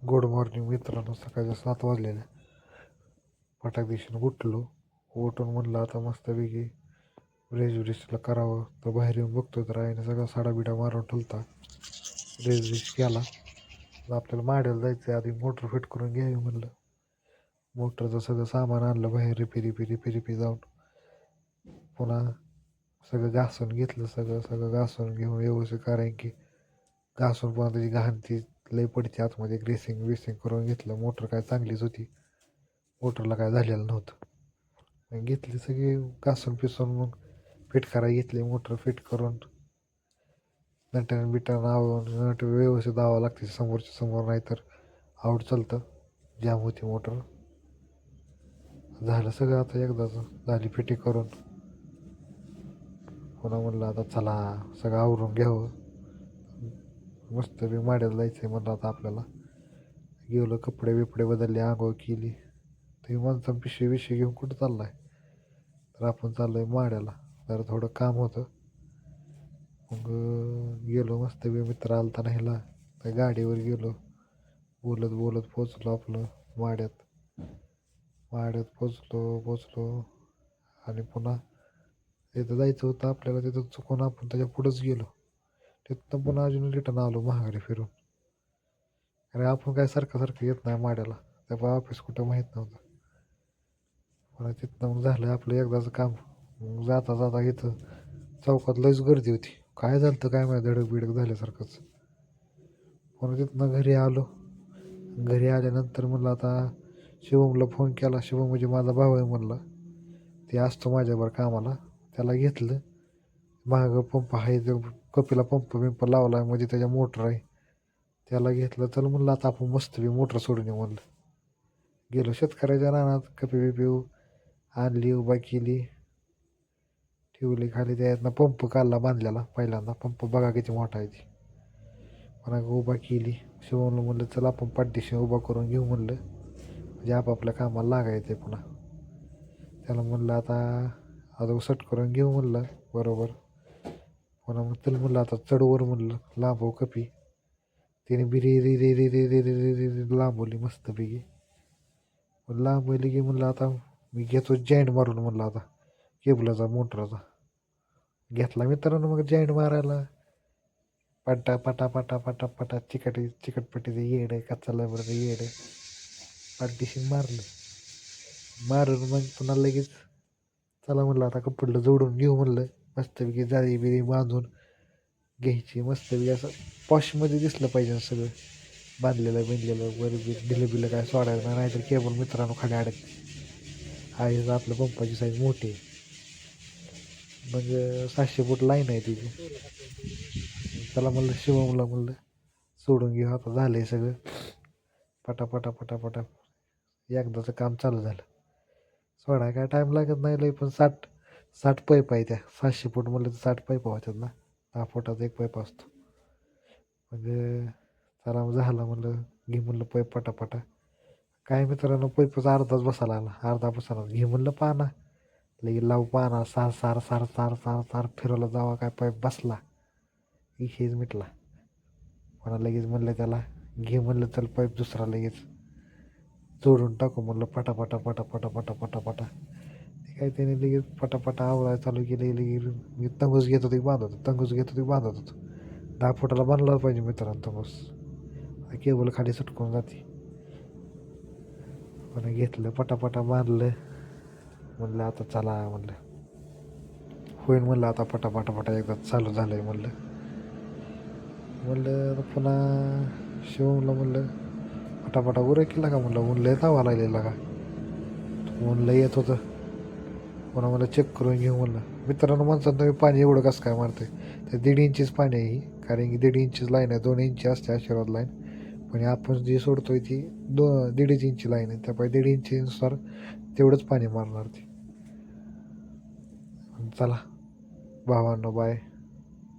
Good morning मित्रांनो. सकाळच्या 7 वाजलेल्या. फटाक दिशेनं उठलो. उठून म्हणलं आता मस्तपैकी ब्रेसला करावं. तर बाहेर येऊन बघतो तर आईने सगळा साडाबिडा मारून ठेवता. ब्रेस केला. आपल्याला माड्याला जायचं आधी मोटर फिट करून घ्यावी म्हणलं. मोटरचं सगळं सामान आणलं बाहेर रिपी जाऊन. पुन्हा सगळं घासून घेतलं. सगळं घासून घेऊन व्यवस्थित, कारण की घासून पुन्हा त्याची घाण ती लई पडते आतमध्ये. ग्रेसिंग करून घेतलं. मोटर काय चांगलीच होती, मोटरला काय झालेलं नव्हतं. घेतली सगळी घासून पिसून, मग फिट करायला घेतली. मोटर फिट करून नटन आवरून व्यवस्थित दावा लागते समोरच्या समोर, नाहीतर आऊट चालतं, जाम होती मोटर. झालं सगळं आता एकदाच झाली फिटिंग करून. पुन्हा म्हणलं आता चला सगळं आवरून घ्यावं. मस्त बी माड्याला जायचं आहे म्हणलं आता आपल्याला. गेलो, कपडे बिपडे बदलले, आंघोळ केली. ते माणसं पिशवी घेऊन कुठं चाललाय? तर आपण चाललोय माड्याला, जरा थोडं काम होतं. मग गेलो, मस्त बी मित्र आलता न्यायला. त्या गाडीवर गेलो, बोलत पोचलो आपलं माड्यात. पोचलो आणि पुन्हा तिथं जायचं होतं आपल्याला. तिथं चुकून आपण त्याच्या पुढंच गेलो. तिथनं पुन्हा अजून रिटर्न आलो महागारी फिरून. अरे आपण काय सारखं येत नाही माड्याला, त्या ऑफिस कुठं माहीत नव्हतं. पुन्हा तिथनं मग झालं आपलं एकदाचं काम. मग जाता इथं चौकात लयच गर्दी होती. काय झालं काय माहिती, धडक बिडक झाल्यासारखंच. पुन्हा तिथनं घरी आलो. घरी आल्यानंतर म्हणलं आता शिवमला फोन केला. शिवम म्हणजे माझा भाऊ आहे म्हणलं, ते असतो माझ्याबरोबर कामाला. त्याला घेतलं. महाग पंप आहे, तो कपिला पंप लावला आहे, म्हणजे त्याच्या मोटर आहे. त्याला घेतलं. चल म्हणलं आता आपण मस्त मोटर सोडून येऊ म्हणलं. गेलो शेतकऱ्याच्या रानात, कपी आणली, उभा केली, ठेवली खाली. त्यातनं पंप काढला बांधलेला पहिल्यांदा. पंप बघा किती मोठा आहे ती. पुन्हा उभा केली. शिवमला म्हणलं चला आपण पाठदिशी उभा करून घेऊ म्हणलं, म्हणजे आपापल्या कामाला लागायचं आहे. पुन्हा त्याला म्हणलं आता सट करून घेऊ म्हणलं बरोबर. पुन्हा मग चल म्हणलं आता चढवर म्हणलं, लांबव कपी. तिने बिरी लांबवली मस्तपैकी. लांबवली की म्हणलं आता मी घेतो जॉईंट मारून म्हणलं आता केबलाचा मोटरचा. घेतला मित्रांनो मग जॉईंट मारायला. पटा चिकटपट्टीचं येड, कच्चा लबडाचं येड पाठदिशी मारून मग पुन्हा लगेच चला म्हणलं आता कपडलं जोडून घेऊ म्हणलं. मस्तपैकी जाळी बिळी बांधून घ्यायची. मस्तपैकी असं पॉशमध्ये दिसलं पाहिजे सगळं, बांधलेलं वर ढिलं काय सोडायचं नाही, तर केबल मित्रांनो खाली अडकते. आहे आपल्या पंपाची साईज मोठी आहे, मग 700 फूट लाईन आहे तिची. त्याला म्हणलं शिवमला म्हणलं सोडून घेऊ. आता झालं आहे सगळं पटा एकदाचं काम चालू झालं. सोडाय काय टाईम लागत नाही लय, पण 60 पाईप आहे त्या. 700 फूट म्हणलं तर 60 पाईप होतात ना. 10 फुटाचा एक पाईप असतो. मग चला झालं म्हणलं, घे म्हणलं पाईप पटापटा. काय मित्रांनो पाईपचा अर्धाच बसायला लागला. अर्धा बसायला घे म्हणलं पाना, लगे लावू पाना. सार फिरवलं जावा, काय पाईप बसला विषयच मिटला. मला लगेच म्हणलं त्याला घे म्हणलं चल पाईप दुसरा लगेच जोडून टाकू म्हणलं पटा. ते काय त्याने लगेच पटापटा आवळायला चालू केलं. लगेच मी तंगूस घेत होतो बांधत होतो. 10 फुटाला बांधला पाहिजे मित्रांनो तंगूस, केबल खाली सुटकून जाते. पण घेतलं पटापटा बांधलं. म्हणलं आता चला म्हणलं होईल म्हणलं आता पटा एकदा चालू झालं आहे म्हणलं. पुन्हा शिवमला म्हणलं पटापटा उरं केला का म्हणलं, ऊन लय तावा लागलेला का, ऊन लय येत होतं. पुन्हा मला चेक करून घेऊ म्हणलं. मित्रांनो म्हणतात तुम्ही पाणी एवढं कसं काय मारते, तर 1.5 इंचीच पाणी आहे ही, कारण की 1.5 इंचीच लाईन आहे. 2 इंची असते आशीर्वाद लाईन, पण आपण जी सोडतोय ती 1.5 इंची लाईन आहे. त्यामुळे 1.5 इंचीनुसार तेवढंच पाणी मारणार ती. चला भावांनो, बाय.